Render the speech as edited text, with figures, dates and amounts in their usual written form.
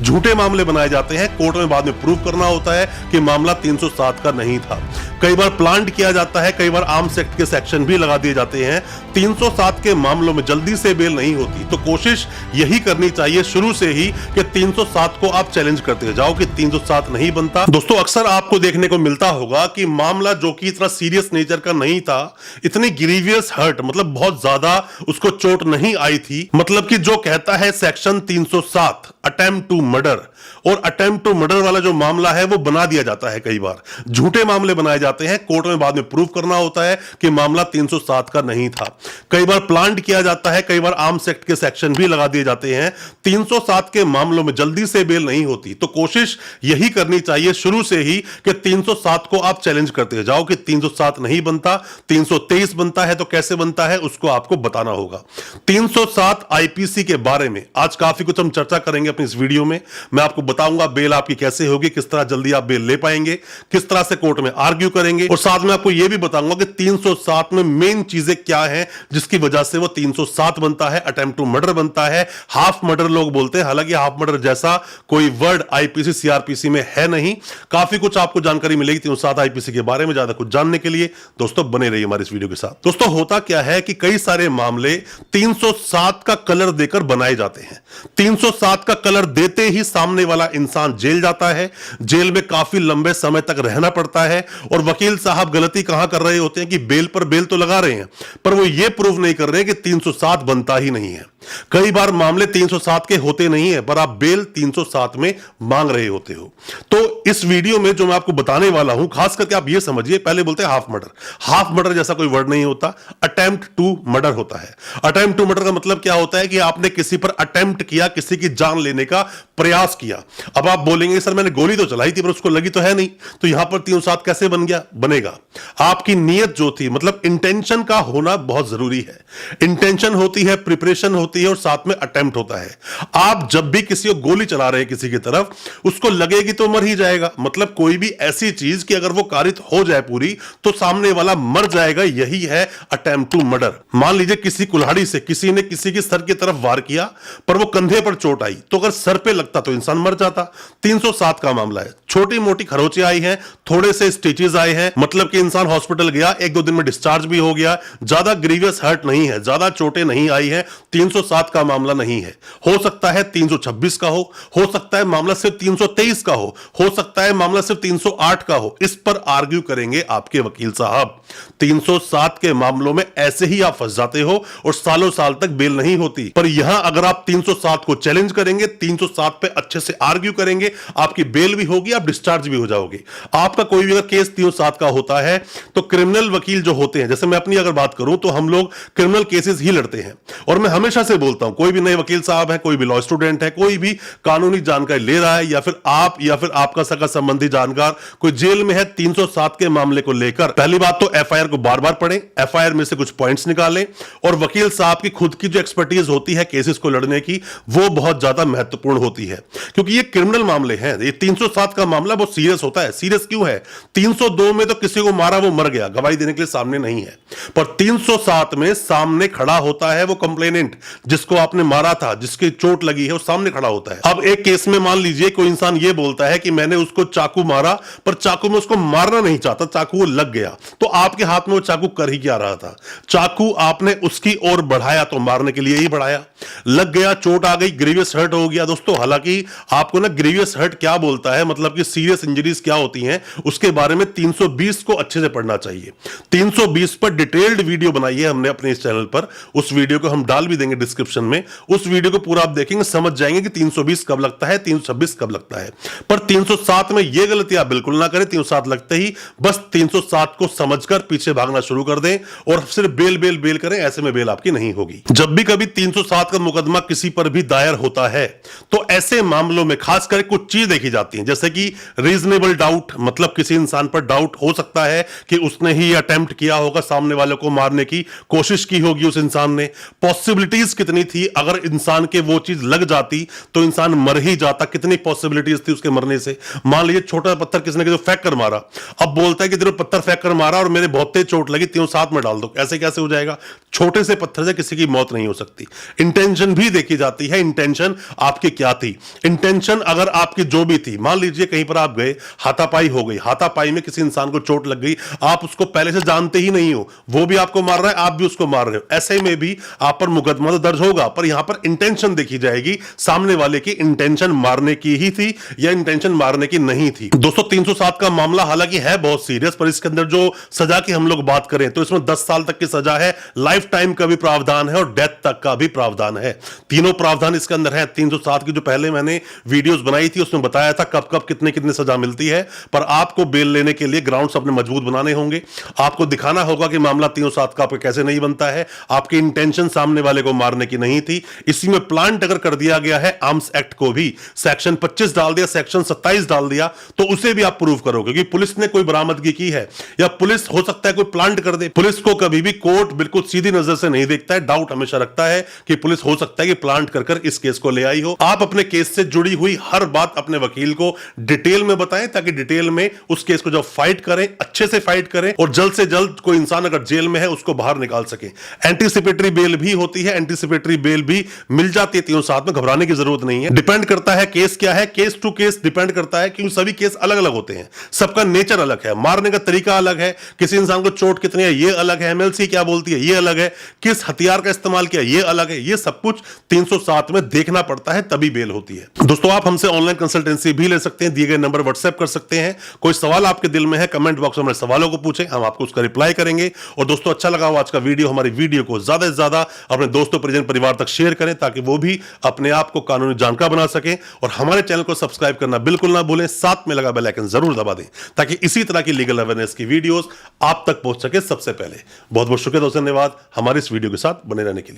झूठे मामले बनाए जाते हैं, कोर्ट में बाद में प्रूव करना होता है कि मामला 307 का नहीं था। कई बार प्लांट किया जाता है, कई बार आर्म्स एक्ट के सेक्शन भी लगा दिए जाते हैं। 307 के मामलों में जल्दी से बेल नहीं होती, तो कोशिश यही करनी चाहिए शुरू से ही कि 307 को आप चैलेंज करते जाओ कि 307 नहीं बनता। दोस्तों, अक्सर आपको देखने को मिलता होगा कि मामला जो कि इतना सीरियस नेचर का नहीं था, इतनी ग्रीवियस हर्ट मतलब बहुत ज्यादा उसको चोट नहीं आई थी, मतलब कि जो कहता है सेक्शन 307 अटेम्प्ट टू मर्डर, और अटेम्प्ट टू मर्डर वाला जो मामला है वो बना दिया जाता है। कई बार झूठे मामले बनाए जाते हैं, कोर्ट में बाद में प्रूव करना होता है कि मामला 307 का नहीं था। कई बार प्लांट किया जाता है, कई बार आर्म्स एक्ट के सेक्शन भी लगा दिए जाते हैं। 307 के मामलों में जल्दी से बेल नहीं होती, तो कोशिश यही करनी चाहिए शुरू से ही कि 307 को आप चैलेंज करते जाओ कि 307 नहीं बनता, 323 बनता है। तो कैसे बनता है उसको आपको बताना होगा। 307 आईपीसी के बारे में आज काफी कुछ हम चर्चा करेंगे अपनी इस वीडियो में। मैं आपको बताऊंगा बेल आपकी कैसे होगी, किस तरह जल्दी आप बेल ले पाएंगे, किस तरह से कोर्ट में आर्ग्यू करेंगे, और साथ में आपको यह भी बताऊंगा कि 307 में मेन चीजें क्या हैं जिसकी वजह से वो 307 बनता है, अटेम्प्ट टू मर्डर बनता है। हाफ मर्डर लोग बोलते हैं, हालांकि हाफ मर्डर जैसा कोई वर्ड आईपीसी सीआरपीसी में है नहीं। काफी कुछ आपको जानकारी मिलेगी 307 आईपीसी के बारे में। ज्यादा कुछ जानने के लिए दोस्तों बने रहिए हमारे इस वीडियो के साथ। दोस्तों, होता क्या है कि कई सारे मामले 307 का कलर देकर बनाए जाते हैं। 307 का कलर देते ही सामने वाला इंसान जेल जाता है, जेल में काफी लंबे समय तक रहना पड़ता है, और वकील साहब गलती कहां कर रहे होते हैं कि बेल पर बेल तो लगा रहे हैं, पर वो ये प्रूव नहीं कर रहे कि 307 बनता ही नहीं है। कई बार मामले 307 के होते नहीं है, पर आप बेल 307 में मांग रहे होते हो। तो इस वीडियो में जो मैं आपको बताने वाला हूं, खास करके आप ये समझिए, पहले बोलते हैं हाफ मर्डर। हाफ मर्डर जैसा कोई वर्ड नहीं होता, अटेम्प्ट टू मर्डर होता है। अटेम्प्ट टू मर्डर का मतलब क्या होता है कि आपने किसी पर अटेम्प्ट किया, किसी की जान लेने का प्रयास किया। अब आप बोलेंगे सर मैंने गोली तो चलाई थी पर उसको लगी तो है नहीं, तो यहां पर 307 कैसे बन गया? बनेगा आपकी नीयत जो थी, मतलब इंटेंशन का होना बहुत जरूरी है। इंटेंशन होती है, प्रिपरेशन होती है, और साथ में अटेम्प्ट होता है। आप जब भी किसी को गोली चला रहे हैं किसी की तरफ, उसको लगेगी तो मर ही जाएगा। मतलब कोई भी ऐसी चीज कि अगर वो कारित हो जाए पूरी, तो सामने वाला मर जाएगा, यही है अटेम्प्ट टू मर्डर। मान लीजिए किसी कुल्हाड़ी से किसी ने किसी के सर की तरफ वार किया, पर वो कंधे पर चोट आई, तो अगर सर पे लगता तो इंसान मर जाता। 307 का मामला है, छोटी मोटी खरोंचे आई हैं, थोड़े से स्टिचेस आए हैं, मतलब कि इंसान हॉस्पिटल गया, 1-2 दिन में डिस्चार्ज भी हो गया, ज्यादा ग्रीवियस हर्ट नहीं है, ज्यादा चोटें नहीं आई हैं। 307 का मामला नहीं है। हो सकता है 326 का हो सकता है मामला सिर्फ 323 का हो सकता है मामला सिर्फ 308 का हो। इस पर आर्ग्यू करेंगे आपके वकील साहब। 307 के मामलों में ऐसे ही आप फंस जाते हो और सालों साल तक बेल नहीं होती। पर यहां अगर आप 307 को चैलेंज करेंगे, 307 पे अच्छे से आर्ग्यू करेंगे, आपकी बेल भी होगी, आप डिस्चार्ज भी हो जाओगे। आपका कोई भी अगर केस 307 का होता है, तो क्रिमिनल वकील जो होते हैं, जैसे मैं अपनी अगर बात करूं तो हम लोग क्रिमिनल केसेस ही लड़ते हैं। और मैं हमेशा से बोलता हूं, कोई भी नए वकील साहब है, कोई भी लॉ स्टूडेंट है, कोई भी कानूनी जानकारी ले रहा है, या फिर आपका सगा संबंधी जानकार कोई जेल में है, 307 के मामले को लेकर पहली बात तो एफआईआर को बार बार पढ़ें, एफआईआर में से कुछ पॉइंट्स निकालें, और वकील साहब की खुद की जो एक्सपर्टीज होती है केसेस को लड़ने की, वो बहुत ज्यादा महत्वपूर्ण होती है, क्योंकि ये क्रिमिनल मामले हैं। ये 307 का मामला बहुत सीरियस होता है। सीरियस क्यों है? 302 में तो किसी को मारा वो मर गया, गवाही देने के लिए सामने नहीं है, पर 307 में सामने खड़ा होता है वो कंप्लेनेंट, जिसको आपने मारा था, जिसकी चोट लगी है, वो सामने खड़ा होता है। अब एक केस में मान लीजिए कोई इंसान ये बोलता है कि मैंने उसको चाकू मारा, पर चाकू में उसको मारना नहीं चाहता, चाकू वो लग गया, तो आपके हाथ में वो चाकू कर ही क्या रहा था? चाकू आपने उसकी ओर बढ़ाया तो मारने के लिए ही बढ़ाया, लग गया, चोट आ गई, ग्रीवियस हर्ट हो गया। दोस्तों, हालांकि आपको ना ग्रीवियस हर्ट क्या बोलता है, मतलब कि सीरियस इंजरीज क्या होती हैं, उसके बारे में 320 को अच्छे से पढ़ना चाहिए। 320 पर डिटेल्ड वीडियो बनाई है हमने अपने इस चैनल पर, उस वीडियो को हम डाल भी देंगे डिस्क्रिप्शन में। उस वीडियो को पूरा आप देखेंगे, समझ जाएंगे कि 320 कब लगता है, 326 कब लगता है। पर 307 में यह गलती आप बिल्कुल ना करें। 307 लगते ही बस 307 को समझकर पीछे भागना शुरू कर दें और सिर्फ बेल बेल बेल करें, ऐसे में बेल आपकी नहीं होगी। जब भी कभी 307 का मुकदमा किसी पर भी दायर होता है, तो ऐसे मामलों में खास करके कुछ चीज देखी जाती है, जैसे कि रीजनेबल डाउट, मतलब किसी इंसान पर डाउट हो सकता है कि उसने ही अटेम्प्ट किया होगा, सामने वाले को मारने की कोशिश की होगी उस इंसान ने। पॉसिबिलिटीज कितनी थी, अगर इंसान के वो चीज लग जाती तो इंसान मर ही जाता, कितनी पॉसिबिलिटीज थी उसके मरने से। मान लीजिए छोटा पत्थर किसने जो फेंक कर मारा, अब बोलता है कि तेरे पत्थर फेंक कर मारा और मेरे बहुत तेज चोट लगी, 307 में डाल दो, ऐसे कैसे हो जाएगा? छोटे से पत्थर से किसी की मौत नहीं हो सकती। इंटेंशन भी देखी जाती है, इंटेंशन आपकी क्या थी। इंटेंशन अगर आपकी जो भी थी, मान लीजिए कहीं पर आप गए, हाथापाई हो गई, हाथापाई में किसी इंसान को चोट लग गई, आप उसको पहले से जानते ही नहीं हो, वो भी आपको मार रहा है, आप भी उसको मार रहे हो, ऐसे में भी आप पर मुकदमा तो दर्ज होगा, पर यहां पर इंटेंशन देखी जाएगी, सामने वाले की इंटेंशन मारने की ही थी या इंटेंशन मारने की नहीं थी। दोस्तों 307 का मामला हालांकि है बहुत सीरियस, पर इसके अंदर जो सजा की हम लोग बात करें तो इसमें 10 साल तक की सजा है, लाइफ टाइम का भी प्रावधान है और डेथ तक का भी प्रावधान है। तीनों प्रावधान इसके अंदर है। 307 की जो पहले मैंने वीडियोस बनाई थी उसमें बताया था कब कब कितने कितने सजा मिलती है, पर आपको बेल लेने के लिए ग्राउंड्स अपने मजबूत बनाने होंगे, आपको दिखाना होगा कि मामला 307 का आपको कैसे नहीं बनता है, आपकी इंटेंशन सामने वाले को मारने की नहीं थी। इसी में प्लांट अगर कर दिया गया है, आर्म्स एक्ट को भी सेक्शन 25 डाल दिया, सेक्शन 27 डाल दिया, तो उसे भी आप प्रूव करोगे कि पुलिस ने कोई बरामदगी की है, या पुलिस हो सकता है कोई प्लांट कर दे। पुलिस को कभी भी कोर्ट बिल्कुल सीधी नजर से नहीं देखता है, डाउट हमेशा रखता है कि पुलिस हो सकता है कि प्लांट कर इस केस को ले आई हो। आप अपने केस से जुड़ी हुई हर बात अपने वकील को डिटेल में बताएं, ताकि डिटेल में उस केस को जब फाइट करें, अच्छे से फाइट करें और जल्द से जल्द कोई इंसान अगर जेल में है उसको बाहर निकाल सके। एंटीसिपेटरी बेल भी होती है, एंटीसिपेटरी बेल भी मिल जाती है 307 में, घबराने की जरूरत नहीं है। डिपेंड करता है केस क्या है, केस टू केस डिपेंड करता है, क्योंकि सभी केस अलग अलग होते हैं, सबका नेचर अलग है, मारने का तरीका अलग है, किसी इंसान को चोट कितनी है ये अलग है, एमएलसी क्या बोलती है ये अलग है, किस हथियार का इस्तेमाल किया ये अलग है, ये सब कुछ 307 में देखना पड़ता है, तभी बेल होती है। दोस्तों आप हमसे ऑनलाइन कंसल्टेंसी भी ले सकते हैं, दिए गए नंबर व्हाट्सएप कर सकते हैं। कोई सवाल आपके दिल में है कमेंट बॉक्स में सवालों को पूछें, हम आपको उसका रिप्लाई करेंगे। और दोस्तों अच्छा लगा हो आज का वीडियो, हमारी वीडियो को ज्यादा से ज्यादा अपने दोस्तों परिजन परिवार तक शेयर करें, ताकि वो भी अपने आप को कानूनी जानकार बना सकें। और हमारे चैनल को सब्सक्राइब करना बिल्कुल ना भूलें, साथ में लगा बेल आइकन जरूर दबा दें, ताकि इसी तरह की लीगल अवेयरनेस की वीडियोस आप तक पहुंच सके सबसे पहले। बहुत बहुत शुक्रिया दोस्तों, धन्यवाद हमारे इस वीडियो के साथ बने रहने के लिए।